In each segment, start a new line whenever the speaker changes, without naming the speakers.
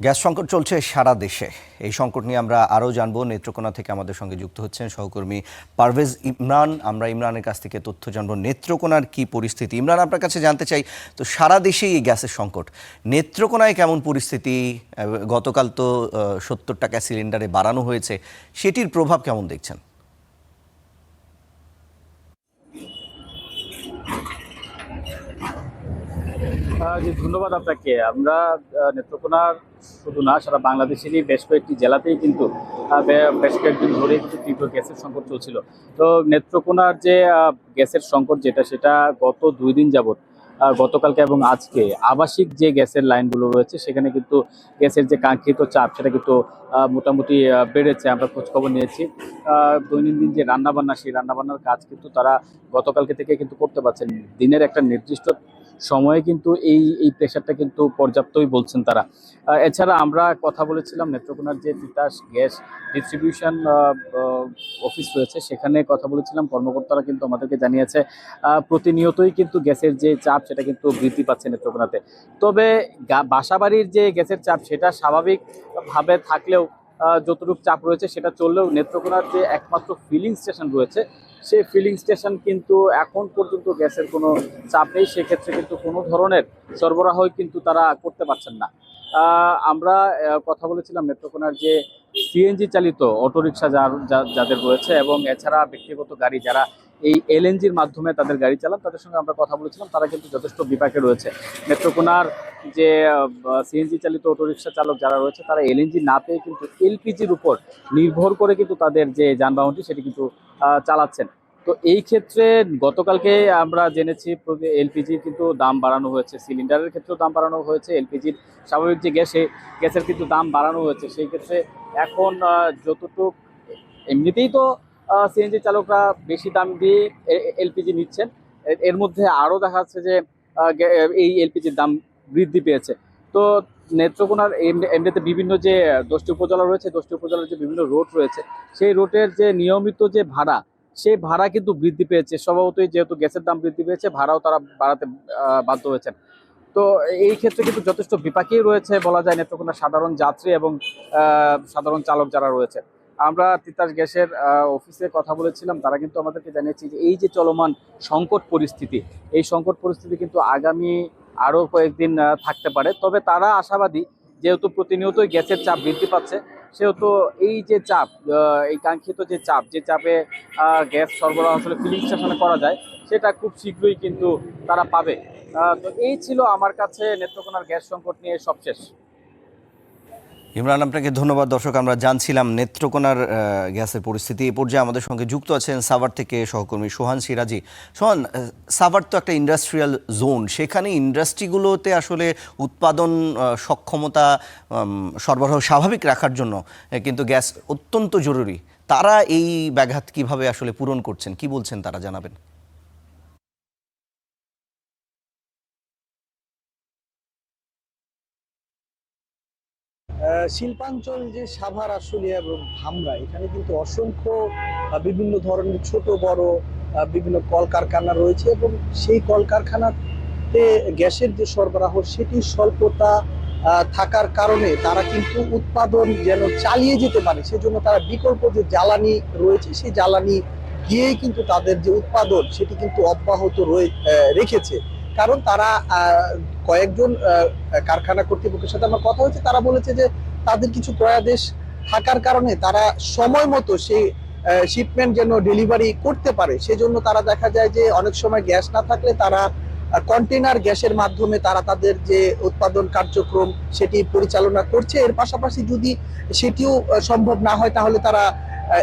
Gas সংকট চলছে সারা দেশে। এই সংকট নিয়ে আমরা আরও জানবো। নেত্রকোনা থেকে আমাদের সঙ্গে যুক্ত হচ্ছেন সহকর্মী পারভেজ ইমরান। আমরা ইমরানের কাছ থেকে তথ্য জানবো নেত্রকোনার কি পরিস্থিতি। ইমরান, আপনার কাছে জানতে চাই, তো সারা দেশেই এই গ্যাসের সংকট, নেত্রকোনায় কেমন পরিস্থিতি? গতকাল তো 70 টাকা সিলিন্ডারে বাড়ানো হয়েছে, সেটির প্রভাব কেমন দেখছেন?
জি, ধন্যবাদ আপনাকে। আমরা নেত্রকোনার শুধু না, সারা বাংলাদেশেরই বেশ কয়েকটি জেলাতেই কিন্তু বেশ কয়েকদিন ধরেই কিন্তু তীব্র গ্যাসের সংকট চলছিল। তো নেত্রকোনার যে গ্যাসের সংকট সেটা গত 2 দিন যাবৎ, গতকালকে এবং আজকে আবাসিক যে গ্যাসের লাইনগুলো রয়েছে সেখানে কিন্তু গ্যাসের যে কাঙ্ক্ষিত চাপ সেটা কিন্তু মোটামুটি বেড়েছে। আমরা খোঁজখবর নিয়েছি। দৈনন্দিন যে রান্নাবান্না, সেই রান্নাবান্নার কাজ কিন্তু তারা গতকালকে থেকে কিন্তু করতে পারছেন। দিনের একটা নির্দিষ্ট সময়ে কিন্তু এই প্রেশারটা কিন্তু পর্যাপ্তই বলছেন তারা। এছাড়া আমরা কথা বলেছিলাম নেত্রকোনার যে তিতাস গ্যাস ডিস্ট্রিবিউশন অফিস রয়েছে, সেখানে কথা বলেছিলাম। কর্মকর্তারা কিন্তু আমাদেরকে জানিয়েছে প্রতিনিয়তই কিন্তু গ্যাসের যে চাপ সেটা কিন্তু বৃদ্ধি পাচ্ছে নেত্রকোনাতে। তবে বাসাবাড়ির যে গ্যাসের চাপ সেটা স্বাভাবিকভাবে থাকলেও যতটুকু চাপ রয়েছে সেটা চললেও নেত্রকোনার যে একমাত্র ফিলিং স্টেশন রয়েছে, সেই ফিলিং স্টেশন কিন্তু এখন পর্যন্ত গ্যাসের কোনো চাপ নেই। সেক্ষেত্রে কিন্তু কোনো ধরনের সরবরাহই কিন্তু তারা করতে পারছেন না। আমরা কথা বলেছিলাম নেত্রকোনার যে সিএনজি চালিত অটোরিকশা যাদের রয়েছে এবং এছাড়া ব্যক্তিগত গাড়ি যারা এই এলএনজির মাধ্যমে তাদের গাড়ি চালান, তাদের সঙ্গে আমরা কথা বলেছিলাম। তারা কিন্তু যথেষ্ট বিপাকে রয়েছে। নেত্রকোনার যে সিএনজি চালিত অটোরিকশা চালক যারা রয়েছে, তারা এলএনজি না পেয়ে কিন্তু এলপিজির উপর নির্ভর করে কিন্তু তাদের যে যানবাহনটি সেটি কিন্তু চালাচ্ছেন। তো এই ক্ষেত্রে গতকালকে আমরা জেনেছি এলপিজির কিন্তু দাম বাড়ানো হয়েছে, সিলিন্ডারের ক্ষেত্রেও দাম বাড়ানো হয়েছে, এলপিজির স্বাভাবিক যে গ্যাসের কিন্তু দাম বাড়ানো হয়েছে। সেই ক্ষেত্রে এখন যতটুকু এমনিতেই তো সিএনজি চালকরা বেশি দাম দিয়ে এলপিজি নিচ্ছেন, এর মধ্যে আরও দেখা যাচ্ছে যে এই এলপিজির দাম বৃদ্ধি পেয়েছে। তো নেত্রকোনার এমনিতে বিভিন্ন যে 10টি উপজেলা রয়েছে, 10টি উপজেলার যে বিভিন্ন রোড রয়েছে, সেই রোডের যে নিয়মিত যে ভাড়া, সেই ভাড়া কিন্তু বৃদ্ধি পেয়েছে। স্বভাবতই যেহেতু গ্যাসের দাম বৃদ্ধি পেয়েছে, ভাড়াও তারা বাড়াতে বাধ্য হয়েছেন। তো এই ক্ষেত্রে কিন্তু যথেষ্ট বিপাকেই রয়েছে বলা যায় নেত্রকোনার সাধারণ যাত্রী এবং সাধারণ চালক যারা রয়েছে। আমরা তিতাস গ্যাসের অফিসে কথা বলেছিলাম। তারা কিন্তু আমাদেরকে জানিয়েছে যে এই যে চলমান সংকট পরিস্থিতি, এই সংকট পরিস্থিতি কিন্তু আগামী আরও কয়েকদিন থাকতে পারে। তবে তারা আশাবাদী, যেহেতু প্রতিনিয়তই গ্যাসের চাপ বৃদ্ধি পাচ্ছে, সেহেতু এই যে চাপ, এই কাঙ্ক্ষিত যে চাপ, যে চাপে গ্যাস সরবরাহ আসলে ফিলিং স্টেশনে করা যায়, সেটা খুব শীঘ্রই কিন্তু তারা পাবে। তো এই ছিল আমার কাছে নেত্রকোনার গ্যাস সংকট নিয়ে সবশেষ।
ইমরান, আপনাকে ধন্যবাদ। দর্শক, আমরা জানছিলাম নেত্রকোনার গ্যাসের পরিস্থিতি। এই পর্যায়ে আমাদের সঙ্গে যুক্ত আছেন সাভার থেকে সহকর্মী সোহান সিরাজি। সোহান, সাভার তো একটা ইন্ডাস্ট্রিয়াল জোন, সেখানে ইন্ডাস্ট্রিগুলোতে আসলে উৎপাদন সক্ষমতা সরবরাহ স্বাভাবিক রাখার জন্য কিন্তু গ্যাস অত্যন্ত জরুরি। তারা এই ব্যাঘাত কিভাবে আসলে পূরণ করছেন, কি বলছেন তারা, জানাবেন?
শিল্পাঞ্চল যে সাভার, আশুলিয়া এবং ধামরা, এখানে কিন্তু অসংখ্য বিভিন্ন ধরনের ছোট বড় বিভিন্ন কলকারখানা রয়েছে এবং সেই কলকারখানাতে গ্যাসের যে সরবরাহ সেটির স্বল্পতা থাকার কারণে তারা কিন্তু উৎপাদন যেন চালিয়ে যেতে পারে, সেজন্য তারা বিকল্প যে জ্বালানি রয়েছে সেই জ্বালানি দিয়েই কিন্তু তাদের যে উৎপাদন সেটি কিন্তু অব্যাহত রেখেছে। কারণ তারা কয়েকজন কারখানা কর্তৃপক্ষের সাথে আমার কথা হয়েছে, তারা বলেছে যে তাদের কিছু প্রয়াদেশ থাকার কারণে তারা সময় মতো সেই শিপমেন্ট যেন ডেলিভারি করতে পারে, সেজন্য তারা দেখা যায় যে অনেক সময় গ্যাস না থাকলে তারা কন্টেনার গ্যাসের মাধ্যমে তারা তাদের যে উৎপাদন কার্যক্রম সেটি পরিচালনা করছে। এর পাশাপাশি যদি সেটিও সম্ভব না হয় তাহলে তারা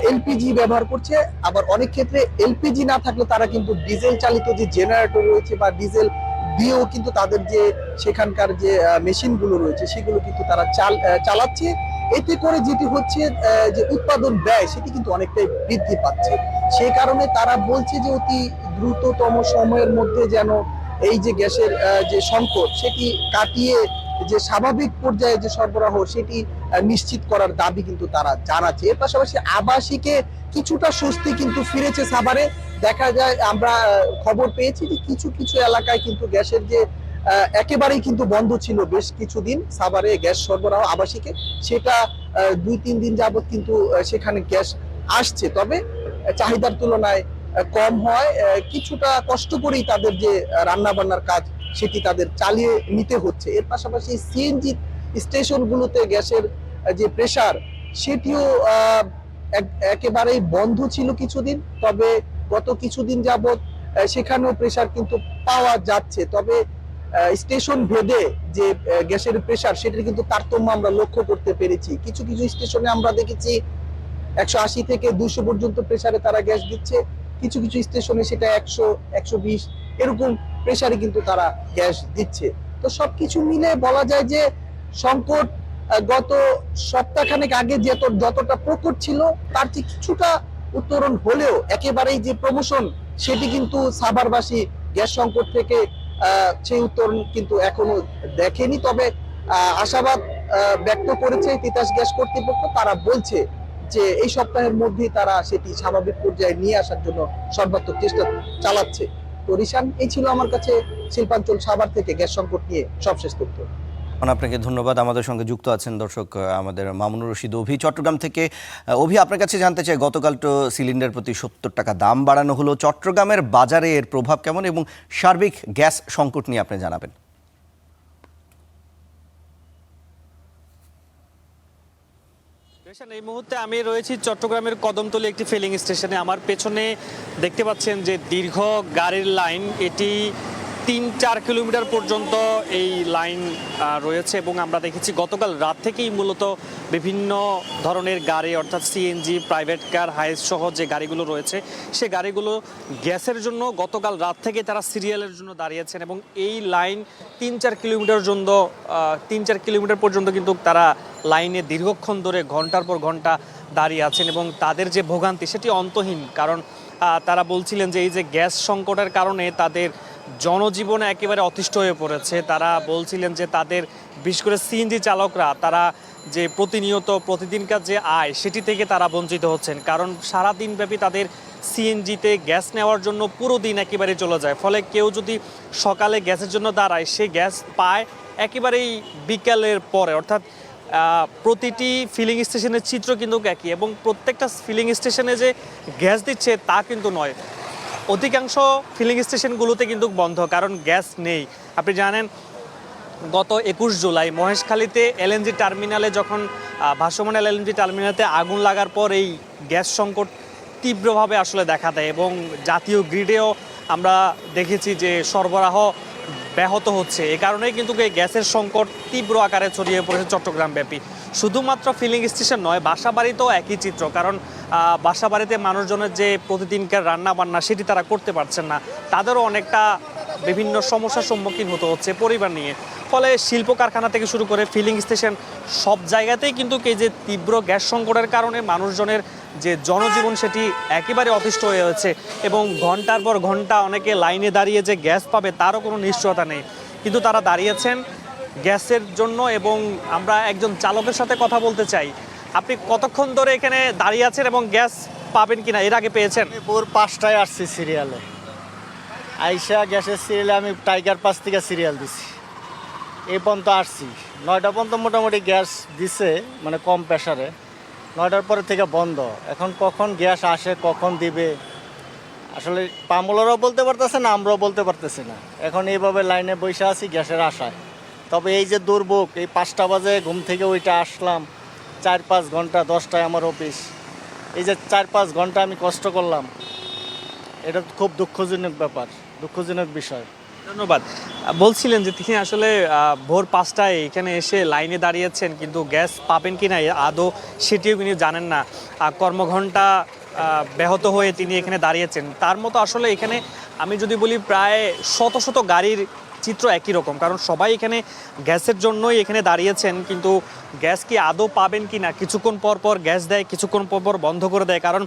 এলপিজি ব্যবহার করছে। আবার অনেক ক্ষেত্রে এলপিজি না থাকলে তারা কিন্তু ডিজেল চালিত যে জেনারেটর রয়েছে বা ডিজেল দিয়েও কিন্তু তাদের যে সেখানকার যে মেশিনগুলো রয়েছে সেগুলো কিন্তু তারা চালাচ্ছে। এতে করে যেটি হচ্ছে যে উৎপাদন ব্যয় সেটি কিন্তু অনেকটাই বৃদ্ধি পাচ্ছে। সেই কারণে তারা বলছে যে অতি দ্রুততম সময়ের মধ্যে যেন এই যে গ্যাসের যে সংকট সেটি কাটিয়ে যে স্বাভাবিক পর্যায়ে যে সরবরাহ সেটি নিশ্চিত করার দাবি কিন্তু তারা জানাচ্ছে। এর পাশাপাশি আবাসিকে কিছুটা স্বস্তি কিন্তু ফিরেছে সাভারে। দেখা যায়, আমরা খবর পেয়েছি যে কিছু কিছু এলাকায় কিন্তু গ্যাসের যে একেবারেই কিন্তু বন্ধ ছিল বেশ কিছুদিন সাভারে গ্যাস সরবরাহ আবাসিকে, সেটা 2-3 দিন যাবত কিন্তু সেখানে গ্যাস আসছে, তবে চাহিদার তুলনায় কম হয়। কিছুটা কষ্ট করেই তাদের যে রান্না বান্নার কাজ সেটি তাদের চালিয়ে নিতে হচ্ছে। এর পাশাপাশি সিএনজি স্টেশনগুলোতে গ্যাসের যে প্রেসার সেটিও একেবারেই বন্ধ ছিল কিছুদিন, তবে গত কিছুদিন যাবত সেখানেও প্রেসার কিন্তু পাওয়া যাচ্ছে। তবে স্টেশন ভেদে যে গ্যাসের প্রেসার সেটার কিন্তু তারতম্য আমরা লক্ষ্য করতে পেরেছি। কিছু কিছু স্টেশনে আমরা দেখেছি 180 থেকে 200 পর্যন্ত প্রেসারে তারা গ্যাস দিচ্ছে, কিছু কিছু স্টেশনে সেটা 100-120 এরকম প্রেসারে কিন্তু তারা গ্যাস দিচ্ছে। তো সবকিছু মিলে বলা যায় যে সংকট গত সপ্তাহখানেক আগে যতটা প্রকট ছিল তার চেয়ে কিছুটা উত্তরণ হলেও একেবারেই যে প্রমোশন সেটি কিন্তু সাভারবাসী গ্যাস সংকট থেকে সেই উত্তরণ কিন্তু এখনো দেখেনি। তবে আশাবাদ ব্যক্ত করেছে তিতাস গ্যাস কর্তৃপক্ষ, তারা বলছে যে এই সপ্তাহের মধ্যেই তারা সেটি স্বাভাবিক পর্যায়ে নিয়ে আসার জন্য সর্বাত্মক চেষ্টা চালাচ্ছে। তো রিশান, এই ছিল আমার কাছে শিল্পাঞ্চল সাভার থেকে গ্যাস সংকট নিয়ে সবশেষ তথ্য।
আপনাকে ধন্যবাদ। আমাদের সঙ্গে যুক্ত আছেন দর্শক আমাদের মামুনুর রশিদ অভি চট্টগ্রাম থেকে। অভি, আপনার কাছে জানতে চাই, গতকাল তো সিলিন্ডার প্রতি 70 টাকা দাম বাড়ানো হলো, চট্টগ্রামের বাজারে এর প্রভাব কেমন এবং সার্বিক গ্যাস সংকট নিয়ে আপনি জানাবেন।
এই মুহূর্তে আমি রয়েছি চট্টগ্রামের কদমতলী একটি ফিলিং স্টেশনে। আমার পেছনে দেখতে পাচ্ছেন যে দীর্ঘ গাড়ির লাইন, এটি 3-4 কিলোমিটার পর্যন্ত এই লাইন রয়েছে এবং আমরা দেখেছি গতকাল রাত থেকেই মূলত বিভিন্ন ধরনের গাড়ি অর্থাৎ সিএনজি, প্রাইভেট কার, হাইস সহ যে গাড়িগুলো রয়েছে সে গাড়িগুলো গ্যাসের জন্য গতকাল রাত থেকে তারা সিরিয়ালের জন্য দাঁড়িয়েছেন এবং এই লাইন 3-4 কিলোমিটার পর্যন্ত কিন্তু তারা লাইনে দীর্ঘক্ষণ ধরে ঘন্টার পর ঘন্টা দাঁড়িয়ে আছেন এবং তাদের যে ভোগান্তি সেটি অন্তহীন। কারণ তারা বলছিলেন যে এই যে গ্যাস সংকটের কারণে তাদের জনজীবনে একেবারে অতিষ্ঠ হয়ে পড়েছে। তারা বলছিলেন যে তাদের বিশেষ করে সিএনজি চালকরা তারা যে প্রতিদিনকার যে আয় সেটি থেকে তারা বঞ্চিত হচ্ছেন, কারণ সারাদিনব্যাপী তাদের সিএনজিতে গ্যাস নেওয়ার জন্য পুরো দিন একেবারে চলে যায়। ফলে কেউ যদি সকালে গ্যাসের জন্য দাঁড়ায় সে গ্যাস পায় একেবারেই বিকালের পরে, অর্থাৎ প্রতিটি ফিলিং স্টেশনের চিত্র কিন্তু একই এবং প্রত্যেকটা ফিলিং স্টেশনে যে গ্যাস দিচ্ছে তা কিন্তু নয়। অধিকাংশ ফিলিং স্টেশনগুলোতে কিন্তু বন্ধ, কারণ গ্যাস নেই। আপনি জানেন গত 21 জুলাই মহেশখালীতে এলএনজি টার্মিনালে যখন ভাসমান এলএনজি টার্মিনালে আগুন লাগার পর এই গ্যাস সংকট তীব্রভাবে আসলে দেখা দেয় এবং জাতীয় গ্রিডেও আমরা দেখেছি যে সরবরাহ ব্যাহত হচ্ছে। এ কারণেই কিন্তু এই গ্যাসের সংকট তীব্র আকারে ছড়িয়ে পড়েছে চট্টগ্রাম ব্যাপী। শুধুমাত্র ফিলিং স্টেশন নয়, বাসাবাড়িতেও একই চিত্র, কারণ বাসাবাড়িতে মানুষজনের যে প্রতিদিনকার রান্না বান্না সেটি তারা করতে পারছেন না, তাদেরও অনেকটা বিভিন্ন সমস্যার সম্মুখীন হতে হচ্ছে পরিবার নিয়ে। ফলে শিল্প কারখানা থেকে শুরু করে ফিলিং স্টেশন সব জায়গাতেই কিন্তু এই যে তীব্র গ্যাস সংকটের কারণে মানুষজনের যে জনজীবন সেটি একেবারে অতিষ্ঠ হয়ে হয়েছে এবং ঘন্টার পর ঘন্টা অনেকে লাইনে দাঁড়িয়ে যে গ্যাস পাবে তারও কোনো নিশ্চয়তা নেই, কিন্তু তারা দাঁড়িয়েছেন গ্যাসের জন্য। এবং আমরা একজন চালকের সাথে কথা বলতে চাই। আপনি কতক্ষণ ধরে এখানে দাঁড়িয়ে আছেন এবং গ্যাস পাবেন কিনা এর আগে পেয়েছেন?
ভোর 5টায় আসছি সিরিয়ালে, আইসা গ্যাসের সিরিয়ালে আমি টাইগার পাস থেকে সিরিয়াল দিছি, এই পর্যন্ত আসছি 9টা পর্যন্ত মোটামুটি গ্যাস দিছে, মানে কম প্রেশারে। 9টার পরে থেকে বন্ধ। এখন কখন গ্যাস আসে কখন দিবে আসলে পামলারাও বলতে পারতেছে না, আমরাও বলতে পারতেছি না। এখন এইভাবে লাইনে বসে আছি গ্যাসের আশায়। তবে এই যে দুর্ভোগ, এই 5টা বাজে ঘুম থেকে ওইটা আসলাম, 4-5 ঘন্টা, 10টায় আমার অফিস, এই যে 4-5 ঘন্টা আমি কষ্ট করলাম, এটা খুব দুঃখজনক ব্যাপার, দুঃখজনক বিষয়।
ধন্যবাদ। বলছিলেন যে তিনি আসলে ভোর 5টায় এখানে এসে লাইনে দাঁড়িয়েছেন, কিন্তু গ্যাস পাবেন কিনা আদৌ সেটিও তিনি জানেন না। কর্মঘণ্টা ব্যাহত হয়ে তিনি এখানে দাঁড়িয়েছেন। তার মতো আসলে এখানে আমি যদি বলি প্রায় শত গাড়ির চিত্র একই রকম, কারণ সবাই এখানে গ্যাসের জন্যই এখানে দাঁড়িয়েছেন, কিন্তু গ্যাস কি আদৌ পাবেন কি না, কিছুক্ষণ পর পর গ্যাস দেয়, কিছুক্ষণ পর পর বন্ধ করে দেয়, কারণ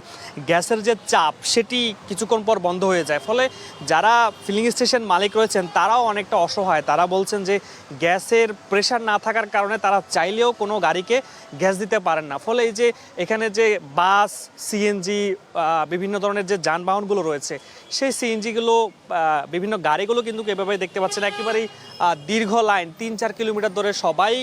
গ্যাসের যে চাপ সেটি কিছুক্ষণ পর বন্ধ হয়ে যায়। ফলে যারা ফিলিং স্টেশন মালিক রয়েছেন তারাও অনেকটা অসহায়। তারা বলছেন যে গ্যাসের প্রেশার না থাকার কারণে তারা চাইলেও কোনো গাড়িকে গ্যাস দিতে পারেন না। ফলে এই যে এখানে যে বাস, সিএনজি, বিভিন্ন ধরনের যে যানবাহনগুলো রয়েছে সেই সিএনজিগুলো, বিভিন্ন গাড়িগুলো কিন্তু এভাবে দেখতে পাচ্ছেন একেবারেই দীর্ঘ লাইন 3-4 কিলোমিটার ধরে সবাই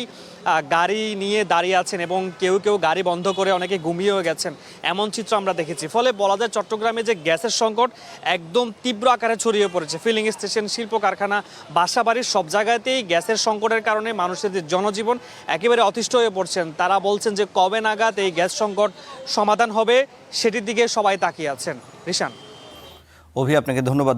গাড়ি নিয়ে দাঁড়িয়ে আছেন এবং কেউ কেউ গাড়ি বন্ধ করে অনেকে ঘুমিয়েও গেছেন, এমন চিত্র আমরা দেখেছি। ফলে বলা যায় চট্টগ্রামে যে গ্যাসের সংকট একদম তীব্র আকারে ছড়িয়ে পড়েছে। ফিলিং স্টেশন, শিল্প কারখানা, বাসাবাড়ির সব জায়গাতেই গ্যাসের সংকটের কারণে মানুষের যে জনজীবন একেবারে অতিষ্ঠ হয়ে পড়ছেন। তারা বলছেন যে কবে নাগাদ এই গ্যাস সংকট সমাধান হবে সেটির দিকে সবাই তাকিয়ে আছেন। রিশান।
অভি, আপনাকে ধন্যবাদ।